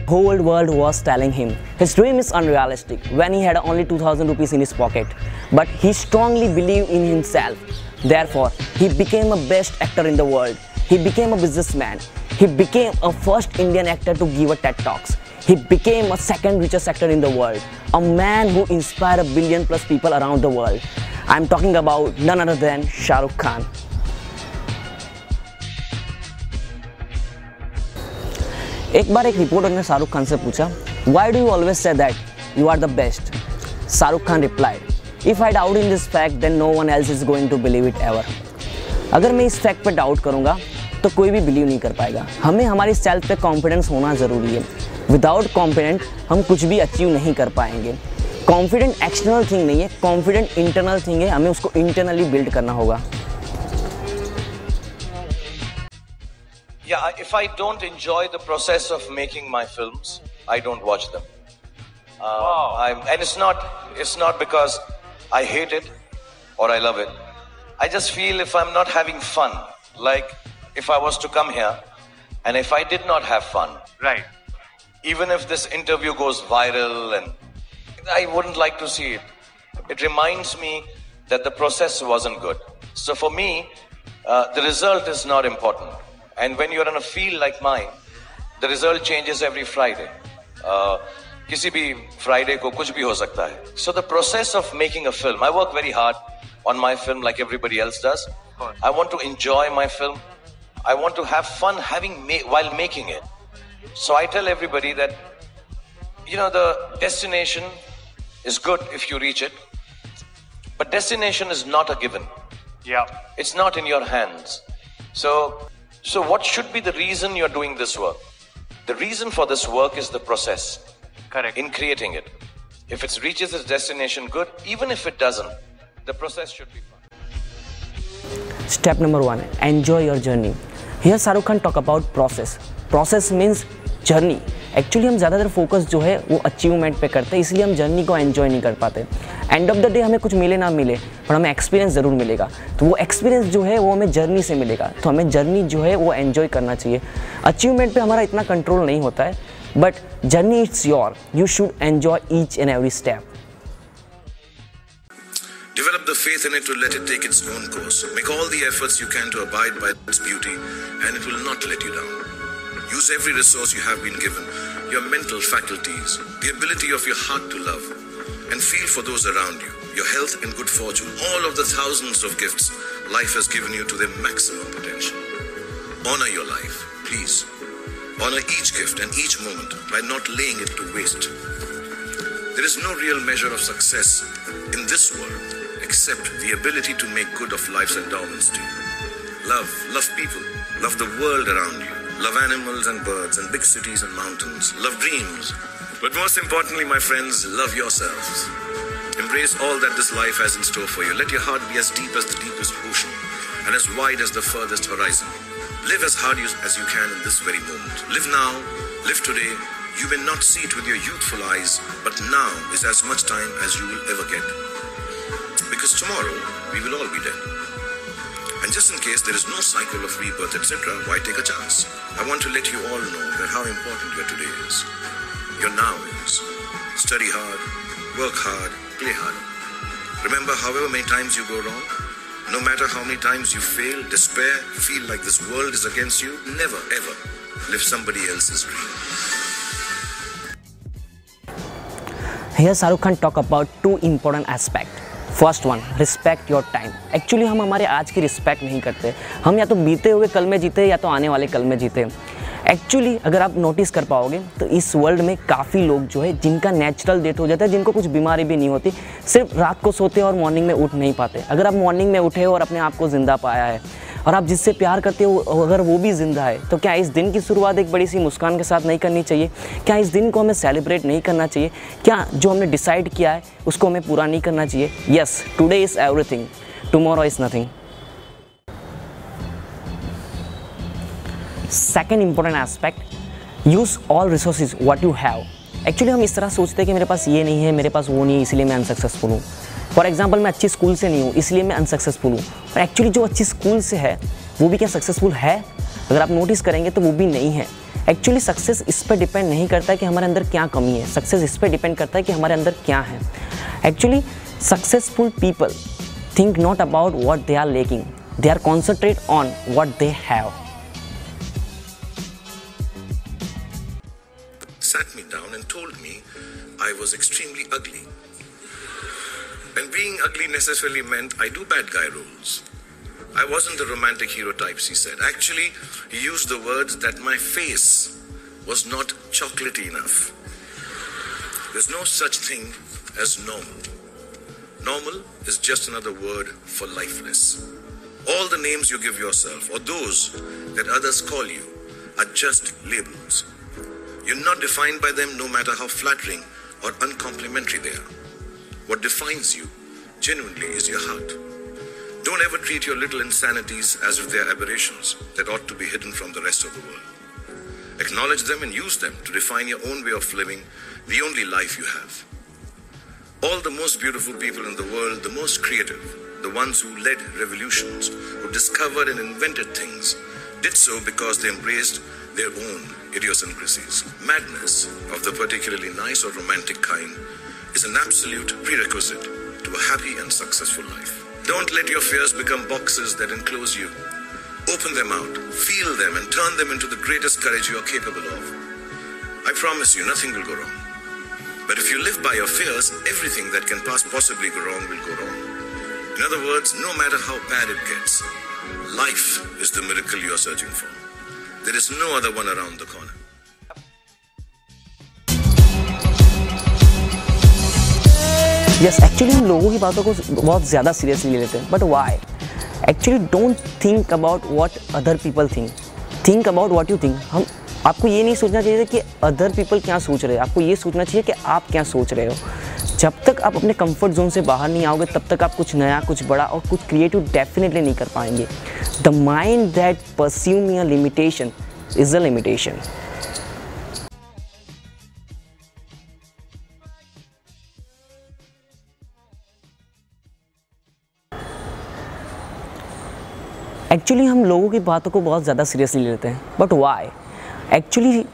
whole world was telling him his dream is unrealistic when he had only 2000 rupees in his pocket. But he strongly believed in himself. Therefore, he became a best actor in the world. He became a businessman. He became a first Indian actor to give a TED Talks. He became a second richest actor in the world. A man who inspired 1 billion plus people around the world. I'm talking about none other than Shah Rukh Khan. एक बार एक reporter ने शाहरुख खान से पूछा, Why do you always say that you are the best? Shahrukh Khan replied, If I doubt in this fact, then no one else is going to believe it ever. अगर मैं इस fact पे doubt करूँगा तो कोई भी believe नहीं कर पाएगा. हमें हमारी सेल्फ पे कॉन्फिडेंस होना ज़रूरी है. विदाउट कॉन्फिडेंट हम कुछ भी अचीव नहीं कर पाएंगे. कॉन्फिडेंट एक्सटर्नल थिंग नहीं है, कॉन्फिडेंट इंटरनल थिंग है. हमें उसको इंटरनली बिल्ड करना होगा. Yeah, if I don't enjoy the process of making my films, I don't watch them. And it's not because I hate it or I love it. I just feel if I'm not having fun, like if I was to come here and if I did not have fun, right? Even if this interview goes viral, and I wouldn't like to see it. It reminds me that the process wasn't good. So for me, the result is not important. And when you're in a field like mine, the result changes every Friday. किसी भी Friday को कुछ भी हो सकता है. So the process of making a film, I work very hard on my film like everybody else does. I want to enjoy my film. I want to have fun while making it. So I tell everybody that, the destination is good if you reach it, but destination is not a given. Yeah. It's not in your hands. So what should be the reason you're doing this work? The reason for this work is the process. Correct. In creating it. If it reaches its destination, good. Even if it doesn't, the process should be fun. Step number 1, enjoy your journey. Here Shah Rukh Khan talk about process. Process means journey. Actually हम ज़्यादातर focus जो है वो achievement पे करते हैं, इसलिए हम जर्नी को एंजॉय नहीं कर पाते. एंड ऑफ द डे हमें कुछ मिले ना मिले, पर हमें एक्सपीरियंस ज़रूर मिलेगा. तो वो एक्सपीरियंस जो है वो हमें जर्नी से मिलेगा. तो हमें जर्नी जो है वो एंजॉय करना चाहिए. अचीवमेंट पे हमारा इतना कंट्रोल नहीं होता है, but journey it's your. You should enjoy each and every step. Develop the faith in it to let it take its own course. Make all the efforts you can to abide by its beauty, and it will not let you down. Use every resource you have been given, your mental faculties, the ability of your heart to love, and feel for those around you, your health and good fortune, all of the thousands of gifts life has given you to their maximum potential. Honor your life, please. Honor each gift and each moment by not laying it to waste. There is no real measure of success in this world except the ability to make good of life's endowments to you. Love people, love the world around you. Love animals and birds and big cities and mountains. Love dreams. But most importantly, my friends, love yourselves. Embrace all that this life has in store for you. Let your heart be as deep as the deepest ocean and as wide as the furthest horizon. Live as hard as you can in this very moment. Live now, live today. You may not see it with your youthful eyes, but now is as much time as you will ever get. Because tomorrow, we will all be dead. And just in case there is no cycle of rebirth, etc., why take a chance? I want to let you all know that how important your today is. Your now is. Study hard, work hard, play hard. Remember, however many times you go wrong, no matter how many times you fail, despair, feel like this world is against you, never ever live somebody else's dream. Here Shah Rukh Khan talk about 2 important aspects. First one, respect your time. Actually हम हमारे आज की respect नहीं करते. हम या तो बीते हुए कल में जीते या तो आने वाले कल में जीते. एक्चुअली अगर आप नोटिस कर पाओगे तो इस वर्ल्ड में काफ़ी लोग जो है जिनका नेचुरल डेथ हो जाता है, जिनको कुछ बीमारी भी नहीं होती, सिर्फ रात को सोते और मॉर्निंग में उठ नहीं पाते. अगर आप मॉर्निंग में उठे और अपने आप को ज़िंदा पाया है और आप जिससे प्यार करते हो अगर वो भी ज़िंदा है, तो क्या इस दिन की शुरुआत एक बड़ी सी मुस्कान के साथ नहीं करनी चाहिए? क्या इस दिन को हमें सेलिब्रेट नहीं करना चाहिए? क्या जो हमने डिसाइड किया है उसको हमें पूरा नहीं करना चाहिए? Yes, today is everything, tomorrow is nothing. Second important aspect, use all resources what you have. Actually हम इस तरह सोचते हैं कि मेरे पास ये नहीं है, मेरे पास वो नहीं है, इसलिए मैं अनसक्सेसफुल हूँ. फॉर एग्जाम्पल, मैं अच्छी स्कूल से नहीं हूँ इसलिए मैं अनसक्सेसफुल हूँ. पर एक्चुअली जो अच्छी स्कूल से है वो भी क्या सक्सेसफुल है? अगर आप नोटिस करेंगे तो वो भी नहीं है। एक्चुअली सक्सेस इस पर डिपेंड नहीं करता है कि हमारे अंदर क्या कमी है, सक्सेस इस पर डिपेंड करता है कि हमारे अंदर क्या है। Actually successful people think not about what they are lacking, they are concentrate on what they have. Sat me down and told me I was extremely ugly. And being ugly necessarily meant I do bad guy roles. I wasn't the romantic hero types, he said. Actually, he used the words that my face was not chocolatey enough. There's no such thing as normal. Normal is just another word for lifeless. All the names you give yourself or those that others call you are just labels. You're not defined by them no matter how flattering or uncomplimentary they are. What defines you genuinely is your heart. Don't ever treat your little insanities as if they are aberrations that ought to be hidden from the rest of the world. Acknowledge them and use them to define your own way of living, the only life you have. All the most beautiful people in the world, the most creative, the ones who led revolutions, who discovered and invented things, did so because they embraced their own idiosyncrasies. Madness of the particularly nice or romantic kind is an absolute prerequisite to a happy and successful life. Don't let your fears become boxes that enclose you. Open them out, feel them, and turn them into the greatest courage you are capable of. I promise you, nothing will go wrong. But if you live by your fears, everything that can possibly go wrong will go wrong. In other words, no matter how bad it gets, life is the miracle you are searching for. There is no other one around the corner. Yes, actually हम लोगों की बातों को बहुत ज़्यादा seriously ले लेते हैं, but why? Actually don't think about what other people think about what you think. आपको ये नहीं सोचना चाहिए कि अदर पीपल क्या सोच रहे हैं, आपको ये सोचना चाहिए कि आप क्या सोच रहे हो। जब तक आप अपने कंफर्ट जोन से बाहर नहीं आओगे तब तक आप कुछ नया, कुछ बड़ा और कुछ क्रिएटिव डेफिनेटली नहीं कर पाएंगे। The mind that presume a limitation is a limitation. Actually हम लोगों की बातों को बहुत ज़्यादा सीरियसली लेते हैं, बट वाई? एक्चुअली